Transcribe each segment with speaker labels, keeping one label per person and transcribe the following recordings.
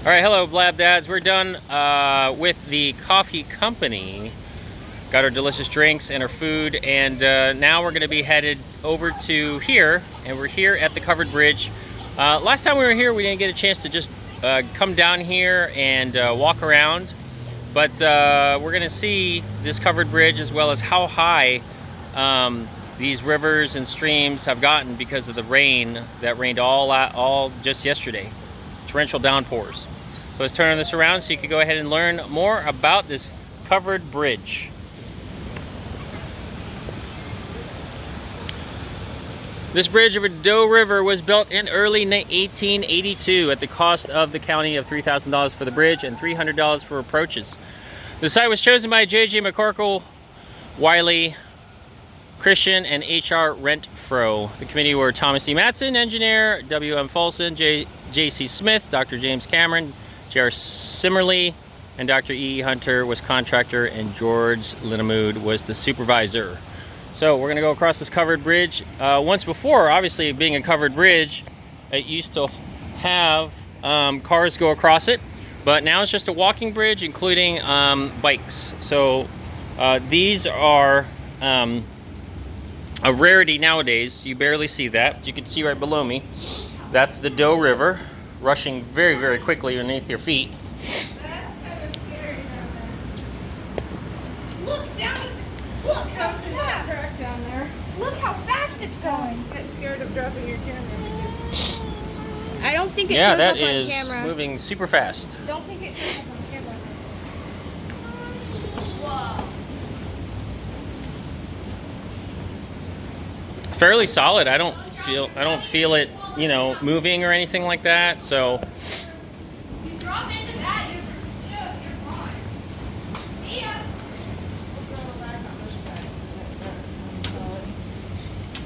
Speaker 1: All right, hello Blab Dads. We're done with the coffee company. Got our delicious drinks and our food, and now we're gonna be headed over to here, and we're here at the covered bridge. Last time we were here, we didn't get a chance to just come down here and walk around, but we're gonna see this covered bridge as well as how high these rivers and streams have gotten because of the rain that rained all just yesterday. Torrential downpours. So let's turn this around so you can go ahead and learn more about this covered bridge. This bridge over Doe River was built in early 1882 at the cost of the county of $3,000 for the bridge and $300 for approaches. The site was chosen by J.J. McCorkle, Wiley, Christian, and H.R. Renfro. The committee were Thomas E. Matson, engineer, W.M. Folsom, J.C. Smith, Dr. James Cameron, J.R. Simmerly, and Dr. E. Hunter was contractor, and George Linnemood was the supervisor. So we're gonna go across this covered bridge. Once before, obviously being a covered bridge, it used to have cars go across it, but now it's just a walking bridge, including bikes. So these are a rarity nowadays. You barely see that. You can see right below me. That's the Doe River, rushing very, very quickly underneath your feet.
Speaker 2: That's kind of scary. Look down. Look how fast.
Speaker 3: Crack down there.
Speaker 2: Look how fast it's going.
Speaker 3: Get scared of dropping your camera because
Speaker 2: I don't think it
Speaker 1: Yeah,
Speaker 2: shows
Speaker 1: that
Speaker 2: up on
Speaker 1: is
Speaker 2: camera.
Speaker 1: moving super fast.
Speaker 2: Don't think it shows up on camera. Whoa.
Speaker 1: Fairly solid. I don't feel it, you know, moving or anything like that. So
Speaker 2: You drop into that, you're fine. See ya.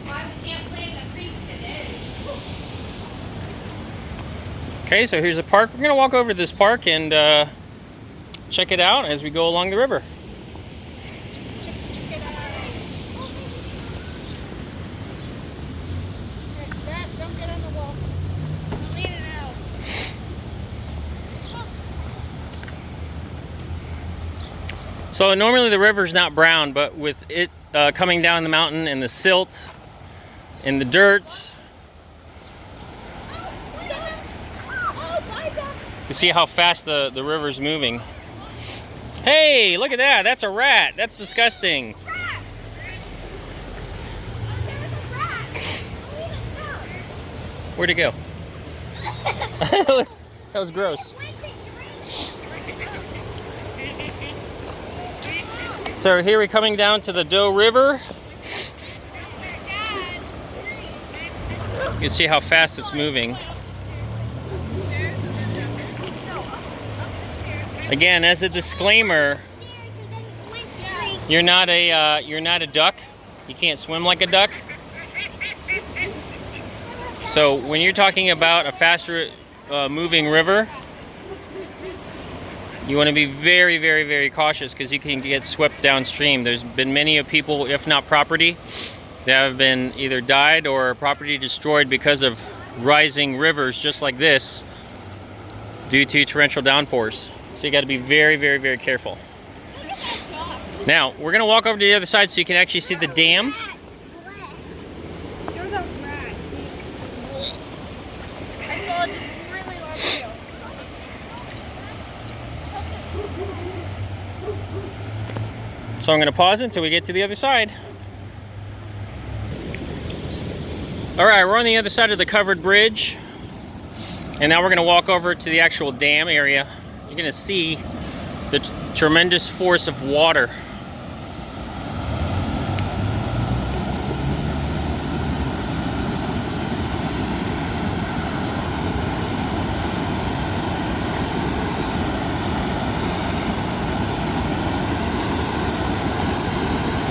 Speaker 2: Why we can't play in the creek today?
Speaker 1: okay, so here's a park. We're gonna walk over to this park and check it out as we go along the river.
Speaker 2: Check it out. Don't get on the wall. I'm leaning out.
Speaker 1: So normally the river's not brown, but with it coming down the mountain and the silt and the dirt, you see how fast the river's moving. Hey, look at that. That's a rat. That's disgusting. Where'd it go? That was gross. So here we're coming down to the Doe River. You can see how fast it's moving. Again, as a disclaimer, you're not a duck. You can't swim like a duck. So when you're talking about a faster moving river, you want to be very, very, very cautious because you can get swept downstream. There's been many people, if not property, that have been either died or property destroyed because of rising rivers just like this due to torrential downpours. So you got to be very, very, very careful. Now, we're going to walk over to the other side so you can actually see the dam.
Speaker 2: There's a rat. I saw it really large too.
Speaker 1: So I'm going to pause it until we get to the other side. All right, we're on the other side of the covered bridge. And now we're going to walk over to the actual dam area. You're going to see the tremendous force of water.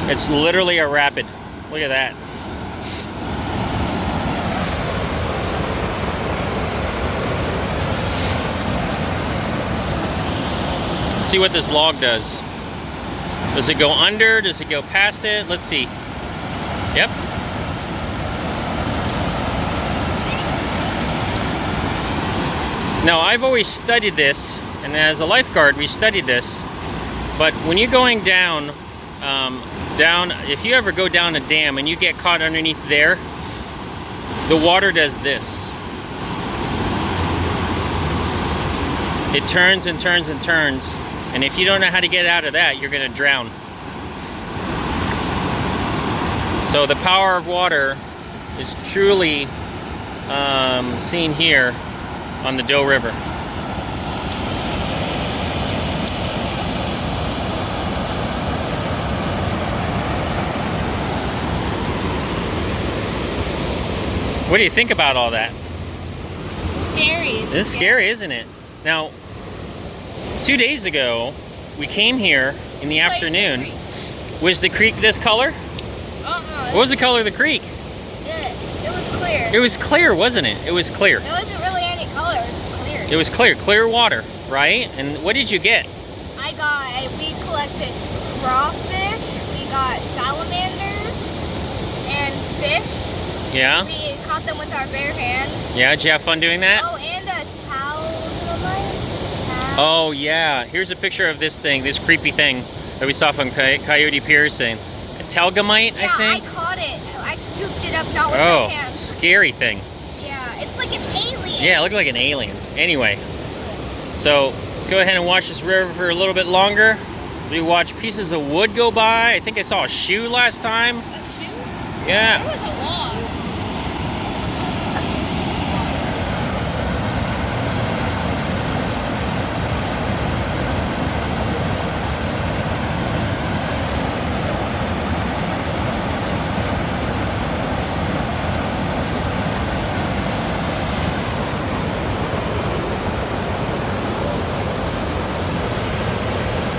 Speaker 1: It's literally a rapid. Look at that. Let's see what this log does. Does it go under? Does it go past it? Let's see. Yep. Now, I've always studied this, and as a lifeguard, we studied this. But when you're going down, if you ever go down a dam and you get caught underneath there, the water does this. It turns and turns and turns, and if you don't know how to get out of that, you're going to drown. So the power of water is truly seen here on the Doe River. What do you think about all that?
Speaker 2: Scary.
Speaker 1: It's scary, isn't it? Now, 2 days ago, we came here in the afternoon. Was the creek this color? What was the color of the creek?
Speaker 2: It was clear.
Speaker 1: It was clear, wasn't it? It was clear.
Speaker 2: There wasn't really any color. It was clear.
Speaker 1: It was clear, clear water, right? And what did you get?
Speaker 2: We collected crawfish, we got salamanders, and fish.
Speaker 1: Yeah?
Speaker 2: We caught them with our bare hands.
Speaker 1: Yeah, did you have fun doing that?
Speaker 2: Oh, and a towel.
Speaker 1: Oh, yeah. Here's a picture of this thing, this creepy thing that we saw from Coyote Pierce. A talgamite,
Speaker 2: Yeah,
Speaker 1: I think?
Speaker 2: I caught it. I scooped it up, not with my hands.
Speaker 1: Scary thing.
Speaker 2: Yeah, it's like an alien.
Speaker 1: Yeah, it looked like an alien. Anyway, so let's go ahead and watch this river for a little bit longer. We watched pieces of wood go by. I think I saw a shoe last time.
Speaker 2: A shoe?
Speaker 1: Yeah.
Speaker 2: It was a log.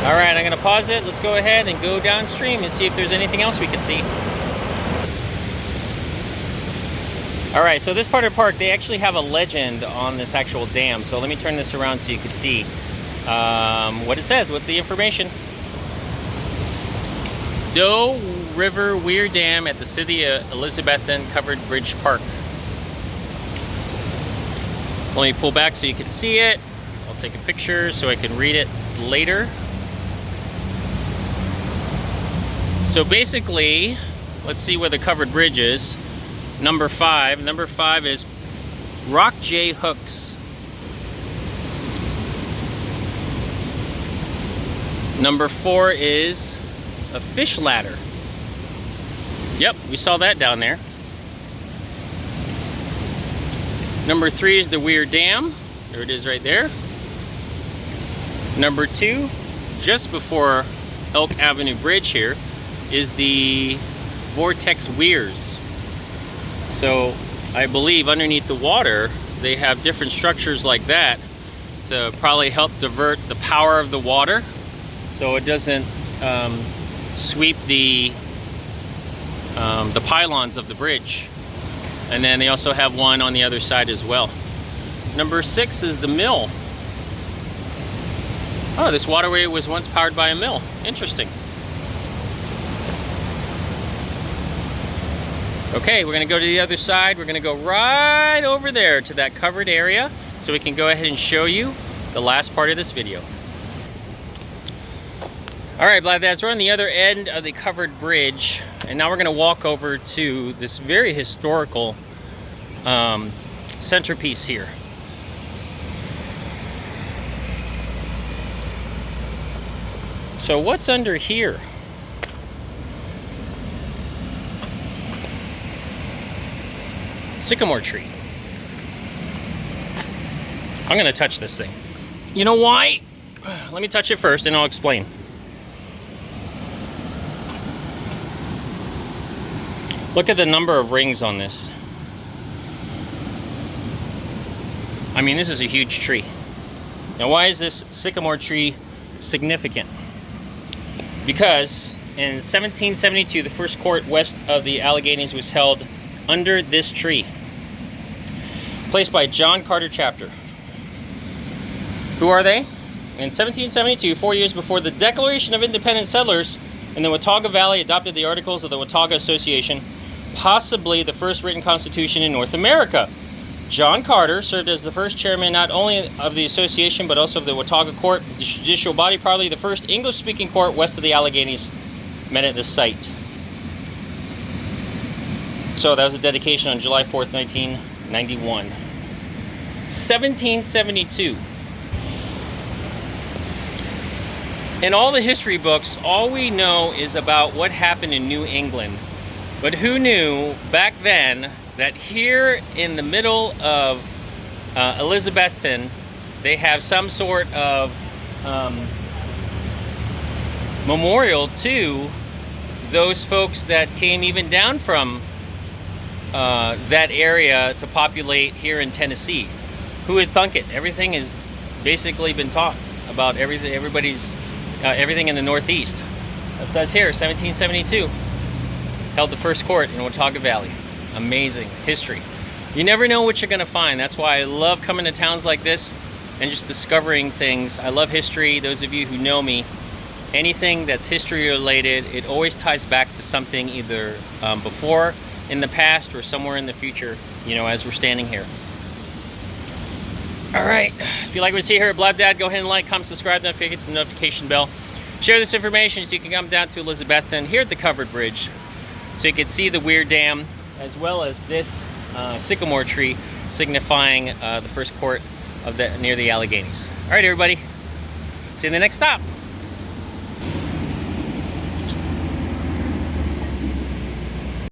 Speaker 1: All right, I'm gonna pause it. Let's go ahead and go downstream and see if there's anything else we can see. All right, so this part of the park, they actually have a legend on this actual dam. So let me turn this around so you can see what it says, what's the information. Doe River Weir Dam at the city of Elizabethton Covered Bridge Park. Let me pull back so you can see it. I'll take a picture so I can read it later. So basically, let's see where the covered bridge is. Number 5. Number 5 is Rock J hooks. Number 4 is a fish ladder. Yep, we saw that down there. Number 3 is the Weir Dam. There it is right there. Number 2, just before Elk Avenue Bridge here, is the Vortex Weirs. So I believe underneath the water they have different structures like that to probably help divert the power of the water so it doesn't sweep the pylons of the bridge. And then they also have one on the other side as well. Number 6 is the mill. Oh, this waterway was once powered by a mill. Interesting. Okay, we're gonna go to the other side. We're gonna go right over there to that covered area so we can go ahead and show you the last part of this video. All right, Bladdads, we're on the other end of the covered bridge, and now we're gonna walk over to this very historical centerpiece here. So what's under here? Sycamore tree. I'm gonna touch this thing. You know why? Let me touch it first and I'll explain. Look at the number of rings on this. I mean, this is a huge tree. Now, why is this sycamore tree significant? Because in 1772, the first court west of the Alleghenies was held under this tree, placed by John Carter Chapter. Who are they? In 1772, 4 years before the Declaration of Independent Settlers in the Watauga Valley adopted the Articles of the Watauga Association, possibly the first written constitution in North America. John Carter served as the first chairman not only of the association but also of the Watauga Court, the judicial body, probably the first English-speaking court west of the Alleghenies, met at this site. So that was a dedication on July 4th, 1991. 1772. In all the history books, all we know is about what happened in New England. But who knew back then that here in the middle of Elizabethton, they have some sort of memorial to those folks that came even down from that area to populate here in Tennessee. Who would thunk it? Everything has basically been taught about everything. Everything in the Northeast. It says here, 1772, held the first court in Watauga Valley. Amazing history. You never know what you're going to find. That's why I love coming to towns like this and just discovering things. I love history. Those of you who know me, anything that's history related, it always ties back to something either before, in the past, or somewhere in the future, you know, as we're standing here. All right, if you like what you see here at Blab Dad, go ahead and like, comment, subscribe, don't forget the notification bell. Share this information so you can come down to Elizabethton here at the covered bridge so you can see the Weir Dam as well as this sycamore tree signifying the first court of near the Alleghenies. All right, everybody, see you in the next stop.